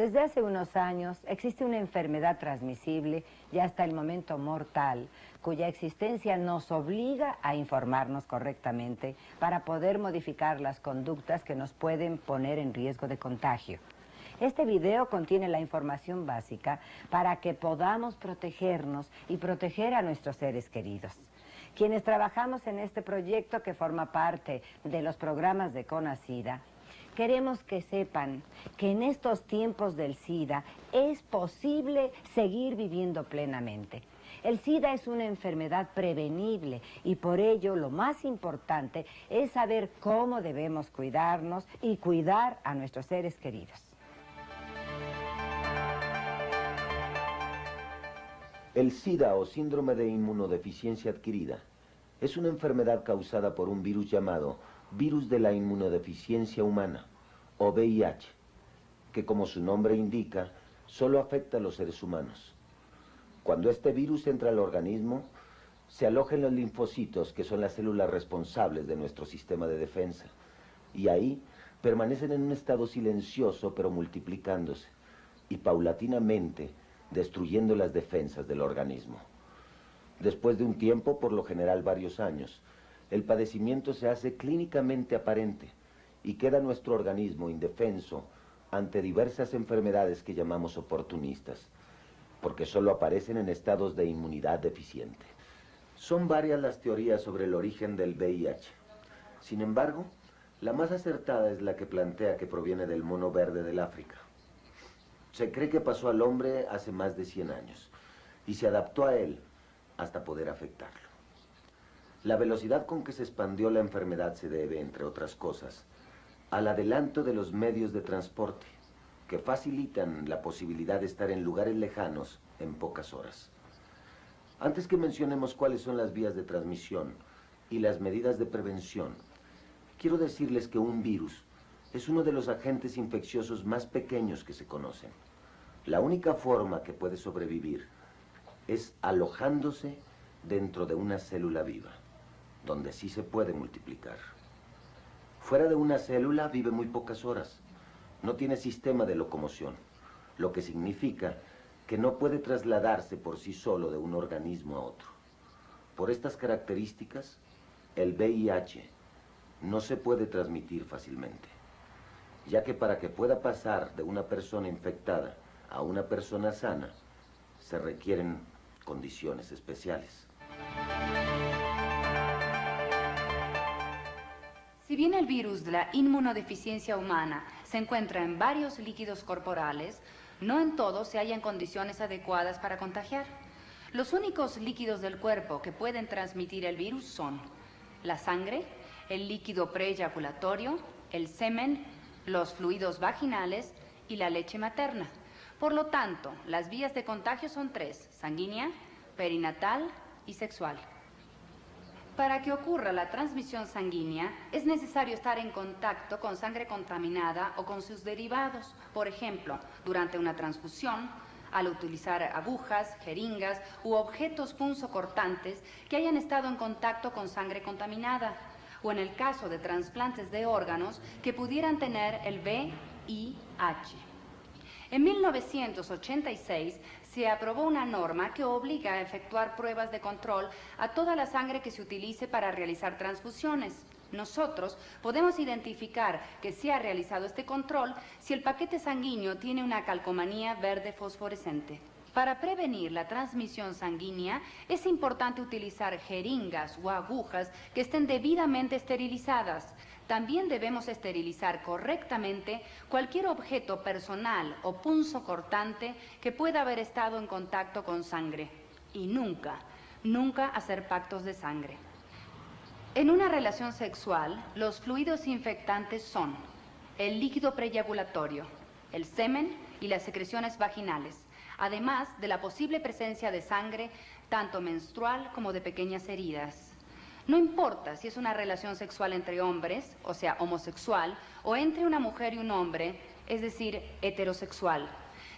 Desde hace unos años existe una enfermedad transmisible y hasta el momento mortal, cuya existencia nos obliga a informarnos correctamente para poder modificar las conductas que nos pueden poner en riesgo de contagio. Este video contiene la información básica para que podamos protegernos y proteger a nuestros seres queridos. Quienes trabajamos en este proyecto que forma parte de los programas de CONASIDA, queremos que sepan que en estos tiempos del SIDA es posible seguir viviendo plenamente. El SIDA es una enfermedad prevenible y por ello lo más importante es saber cómo debemos cuidarnos y cuidar a nuestros seres queridos. El SIDA o síndrome de inmunodeficiencia adquirida es una enfermedad causada por un virus llamado virus de la inmunodeficiencia humana, o VIH, que como su nombre indica, solo afecta a los seres humanos. Cuando este virus entra al organismo, se aloja en los linfocitos, que son las células responsables de nuestro sistema de defensa, y ahí permanecen en un estado silencioso pero multiplicándose, y paulatinamente destruyendo las defensas del organismo. Después de un tiempo, por lo general varios años, el padecimiento se hace clínicamente aparente y queda nuestro organismo indefenso ante diversas enfermedades que llamamos oportunistas, porque solo aparecen en estados de inmunidad deficiente. Son varias las teorías sobre el origen del VIH. Sin embargo, la más acertada es la que plantea que proviene del mono verde del África. Se cree que pasó al hombre hace más de 100 años y se adaptó a él hasta poder afectarlo. La velocidad con que se expandió la enfermedad se debe, entre otras cosas, al adelanto de los medios de transporte, que facilitan la posibilidad de estar en lugares lejanos en pocas horas. Antes que mencionemos cuáles son las vías de transmisión y las medidas de prevención, quiero decirles que un virus es uno de los agentes infecciosos más pequeños que se conocen. La única forma que puede sobrevivir es alojándose dentro de una célula viva, donde sí se puede multiplicar. Fuera de una célula vive muy pocas horas. No tiene sistema de locomoción, lo que significa que no puede trasladarse por sí solo de un organismo a otro. Por estas características, el VIH no se puede transmitir fácilmente, ya que para que pueda pasar de una persona infectada a una persona sana, se requieren condiciones especiales. Si bien el virus de la inmunodeficiencia humana se encuentra en varios líquidos corporales, no en todos se hallan condiciones adecuadas para contagiar. Los únicos líquidos del cuerpo que pueden transmitir el virus son la sangre, el líquido preeyaculatorio, el semen, los fluidos vaginales y la leche materna. Por lo tanto, las vías de contagio son 3: sanguínea, perinatal y sexual. Para que ocurra la transmisión sanguínea, es necesario estar en contacto con sangre contaminada o con sus derivados. Por ejemplo, durante una transfusión, al utilizar agujas, jeringas u objetos punzocortantes que hayan estado en contacto con sangre contaminada, o en el caso de trasplantes de órganos que pudieran tener el VIH. En 1986 se aprobó una norma que obliga a efectuar pruebas de control a toda la sangre que se utilice para realizar transfusiones. Nosotros podemos identificar que se ha realizado este control si el paquete sanguíneo tiene una calcomanía verde fosforescente. Para prevenir la transmisión sanguínea es importante utilizar jeringas o agujas que estén debidamente esterilizadas. También debemos esterilizar correctamente cualquier objeto personal o punzocortante que pueda haber estado en contacto con sangre. Y nunca hacer pactos de sangre. En una relación sexual, los fluidos infectantes son el líquido preeyaculatorio, el semen y las secreciones vaginales, además de la posible presencia de sangre, tanto menstrual como de pequeñas heridas. No importa si es una relación sexual entre hombres, o sea, homosexual, o entre una mujer y un hombre, es decir, heterosexual.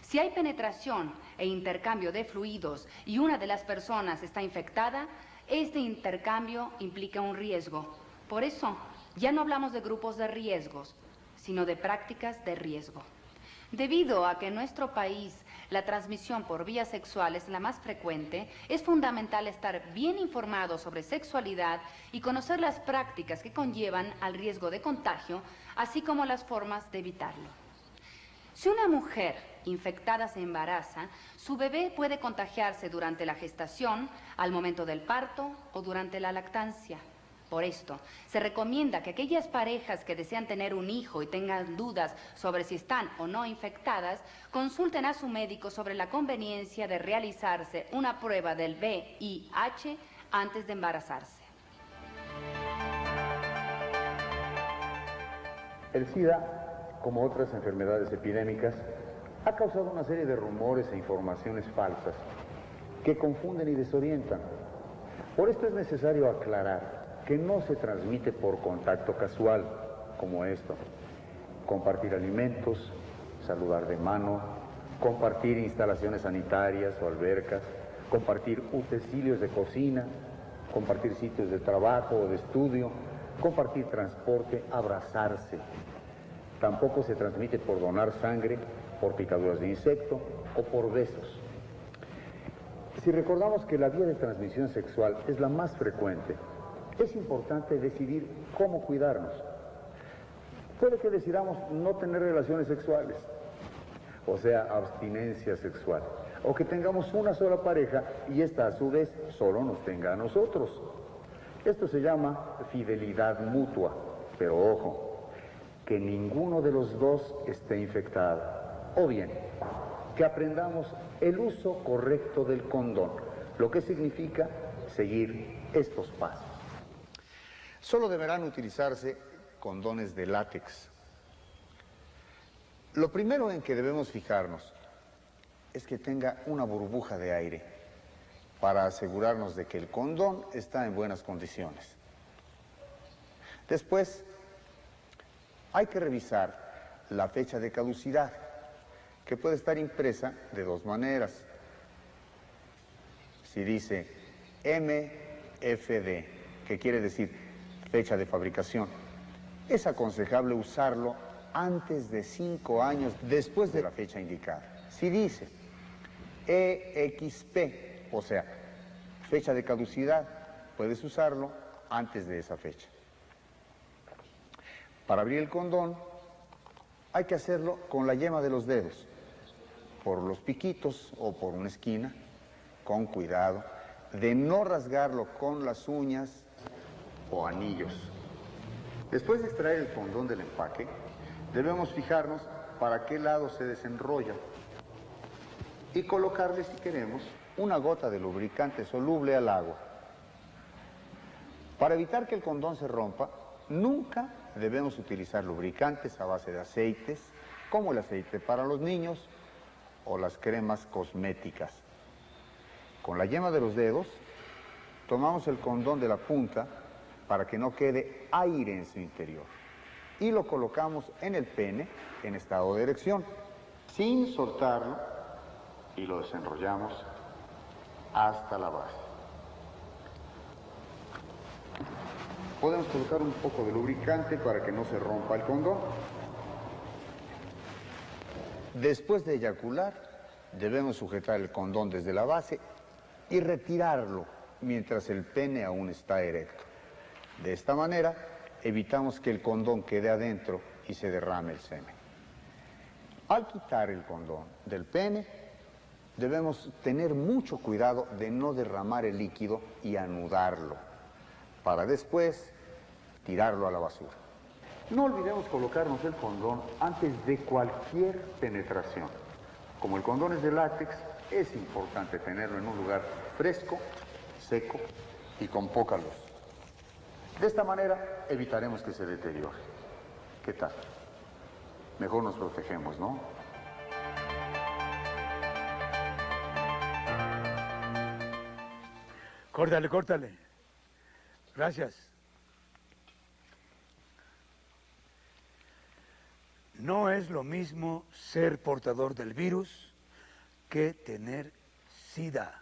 Si hay penetración e intercambio de fluidos y una de las personas está infectada, este intercambio implica un riesgo. Por eso, ya no hablamos de grupos de riesgos, sino de prácticas de riesgo. Debido a que en nuestro país la transmisión por vía sexual es la más frecuente, es fundamental estar bien informado sobre sexualidad y conocer las prácticas que conllevan al riesgo de contagio, así como las formas de evitarlo. Si una mujer infectada se embaraza, su bebé puede contagiarse durante la gestación, al momento del parto o durante la lactancia. Por esto, se recomienda que aquellas parejas que desean tener un hijo y tengan dudas sobre si están o no infectadas, consulten a su médico sobre la conveniencia de realizarse una prueba del VIH antes de embarazarse. El SIDA, como otras enfermedades epidémicas, ha causado una serie de rumores e informaciones falsas que confunden y desorientan. Por esto es necesario aclarar que no se transmite por contacto casual, como esto: compartir alimentos, saludar de mano, compartir instalaciones sanitarias o albercas, compartir utensilios de cocina, compartir sitios de trabajo o de estudio, compartir transporte, abrazarse. Tampoco se transmite por donar sangre, por picaduras de insecto o por besos. Si recordamos que la vía de transmisión sexual es la más frecuente, es importante decidir cómo cuidarnos. Puede que decidamos no tener relaciones sexuales, o sea, abstinencia sexual, o que tengamos una sola pareja y esta a su vez solo nos tenga a nosotros. Esto se llama fidelidad mutua, pero ojo, que ninguno de los dos esté infectado. O bien, que aprendamos el uso correcto del condón, lo que significa seguir estos pasos. Solo deberán utilizarse condones de látex. Lo primero en que debemos fijarnos es que tenga una burbuja de aire para asegurarnos de que el condón está en buenas condiciones. Después, hay que revisar la fecha de caducidad, que puede estar impresa de dos maneras. Si dice MFD, que quiere decir fecha de fabricación, es aconsejable usarlo antes de 5 años después de la fecha indicada. Si dice EXP, o sea, fecha de caducidad, puedes usarlo antes de esa fecha. Para abrir el condón hay que hacerlo con la yema de los dedos, por los piquitos o por una esquina, con cuidado de no rasgarlo con las uñas o anillos. Después de extraer el condón del empaque, debemos fijarnos para qué lado se desenrolla y colocarle, si queremos, una gota de lubricante soluble al agua. Para evitar que el condón se rompa, nunca debemos utilizar lubricantes a base de aceites, como el aceite para los niños o las cremas cosméticas. Con la yema de los dedos, tomamos el condón de la punta para que no quede aire en su interior y lo colocamos en el pene en estado de erección, sin soltarlo, y lo desenrollamos hasta la base. Podemos colocar un poco de lubricante para que no se rompa el condón. Después de eyacular, debemos sujetar el condón desde la base y retirarlo mientras el pene aún está erecto. De esta manera, evitamos que el condón quede adentro y se derrame el semen. Al quitar el condón del pene, debemos tener mucho cuidado de no derramar el líquido y anudarlo, para después tirarlo a la basura. No olvidemos colocarnos el condón antes de cualquier penetración. Como el condón es de látex, es importante tenerlo en un lugar fresco, seco y con poca luz. De esta manera evitaremos que se deteriore. ¿Qué tal? Mejor nos protegemos, ¿no? Córtale, córtale. Gracias. No es lo mismo ser portador del virus que tener SIDA.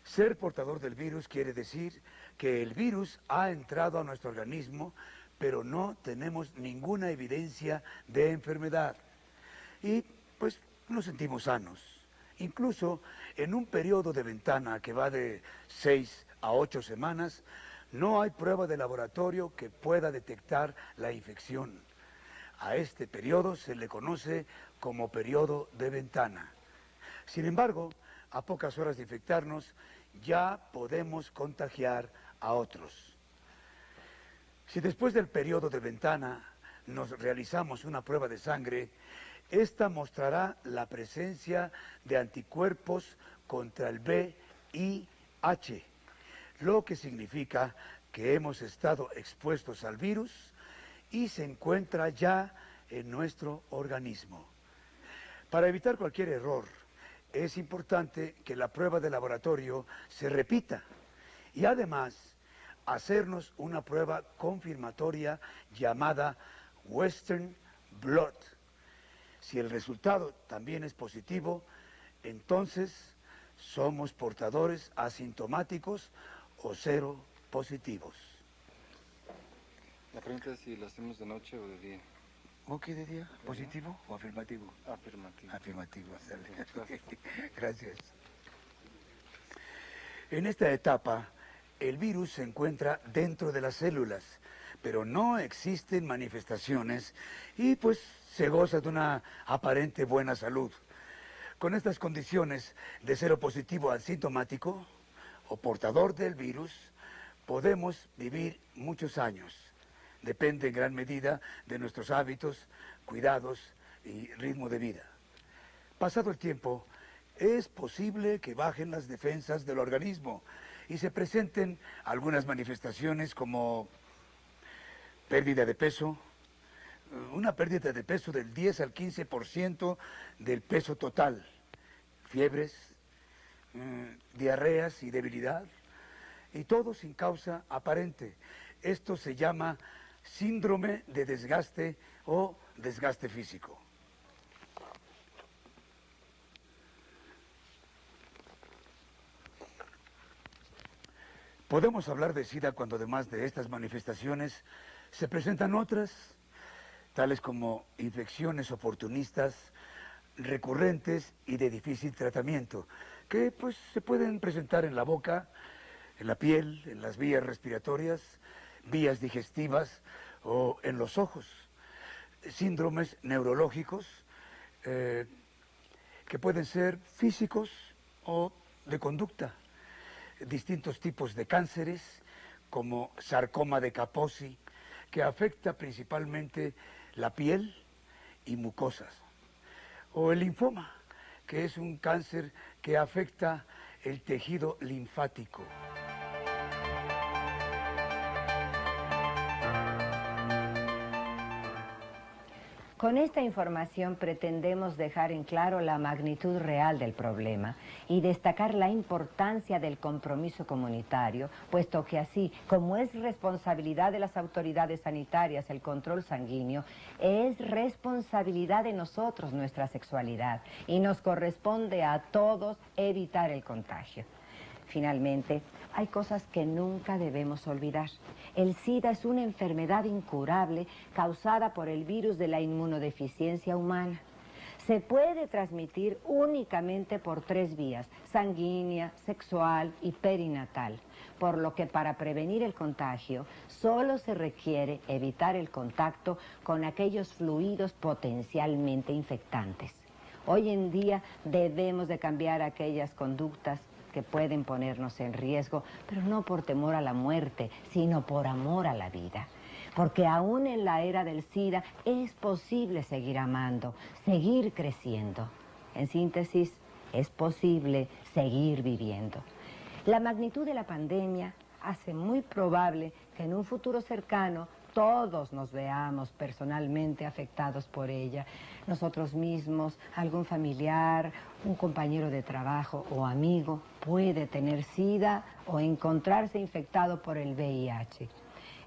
Ser portador del virus quiere decir que el virus ha entrado a nuestro organismo, pero no tenemos ninguna evidencia de enfermedad. y pues nos sentimos sanos. Incluso en un periodo de ventana que va de 6 a 8 semanas, no hay prueba de laboratorio que pueda detectar la infección. A este periodo se le conoce como periodo de ventana. Sin embargo, a pocas horas de infectarnos, ya podemos contagiar a otros. Si después del periodo de ventana nos realizamos una prueba de sangre, esta mostrará la presencia de anticuerpos contra el VIH, lo que significa que hemos estado expuestos al virus y se encuentra ya en nuestro organismo. Para evitar cualquier error, es importante que la prueba de laboratorio se repita y además hacernos una prueba confirmatoria llamada Western Blot. Si el resultado también es positivo, entonces somos portadores asintomáticos o cero positivos. La pregunta es si lo hacemos de noche o de día. ¿O qué de día? ¿Positivo o afirmativo? Afirmativo. Afirmativo, sale. Gracias. Gracias. En esta etapa, el virus se encuentra dentro de las células, pero no existen manifestaciones y pues se goza de una aparente buena salud. Con estas condiciones de cero positivo asintomático o portador del virus, podemos vivir muchos años. Depende en gran medida de nuestros hábitos, cuidados y ritmo de vida. Pasado el tiempo, es posible que bajen las defensas del organismo y se presenten algunas manifestaciones como pérdida de peso, una pérdida de peso del 10 al 15% del peso total, fiebres, diarreas y debilidad, y todo sin causa aparente. Esto se llama síndrome de desgaste o desgaste físico. Podemos hablar de SIDA cuando además de estas manifestaciones se presentan otras, tales como infecciones oportunistas, recurrentes y de difícil tratamiento, que pues se pueden presentar en la boca, en la piel, en las vías respiratorias, vías digestivas o en los ojos. Síndromes neurológicos que pueden ser físicos o de conducta. Distintos tipos de cánceres, como sarcoma de Kaposi, que afecta principalmente la piel y mucosas. O el linfoma, que es un cáncer que afecta el tejido linfático. Con esta información pretendemos dejar en claro la magnitud real del problema y destacar la importancia del compromiso comunitario, puesto que así como es responsabilidad de las autoridades sanitarias el control sanguíneo, es responsabilidad de nosotros nuestra sexualidad y nos corresponde a todos evitar el contagio. Finalmente, hay cosas que nunca debemos olvidar. El SIDA es una enfermedad incurable causada por el virus de la inmunodeficiencia humana. Se puede transmitir únicamente por 3 vías, sanguínea, sexual y perinatal, por lo que para prevenir el contagio solo se requiere evitar el contacto con aquellos fluidos potencialmente infectantes. Hoy en día debemos de cambiar aquellas conductas que pueden ponernos en riesgo, pero no por temor a la muerte, sino por amor a la vida. Porque aún en la era del SIDA es posible seguir amando, seguir creciendo. En síntesis, es posible seguir viviendo. La magnitud de la pandemia hace muy probable que en un futuro cercano todos nos veamos personalmente afectados por ella. Nosotros mismos, algún familiar, un compañero de trabajo o amigo puede tener SIDA o encontrarse infectado por el VIH.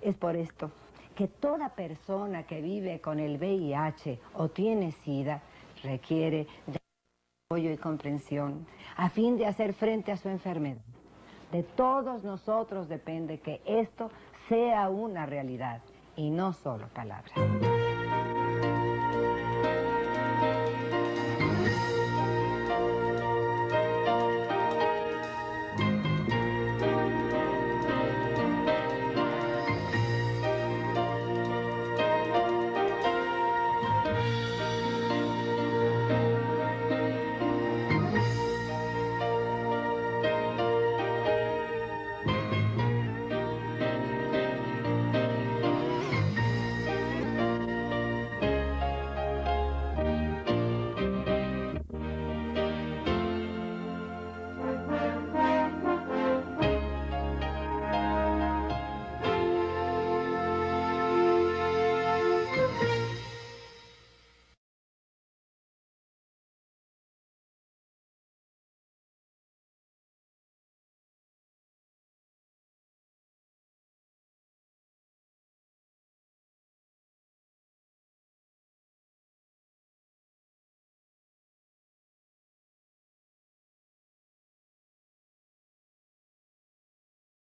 Es por esto que toda persona que vive con el VIH o tiene SIDA requiere de apoyo y comprensión a fin de hacer frente a su enfermedad. De todos nosotros depende que esto sea una realidad y no solo palabras.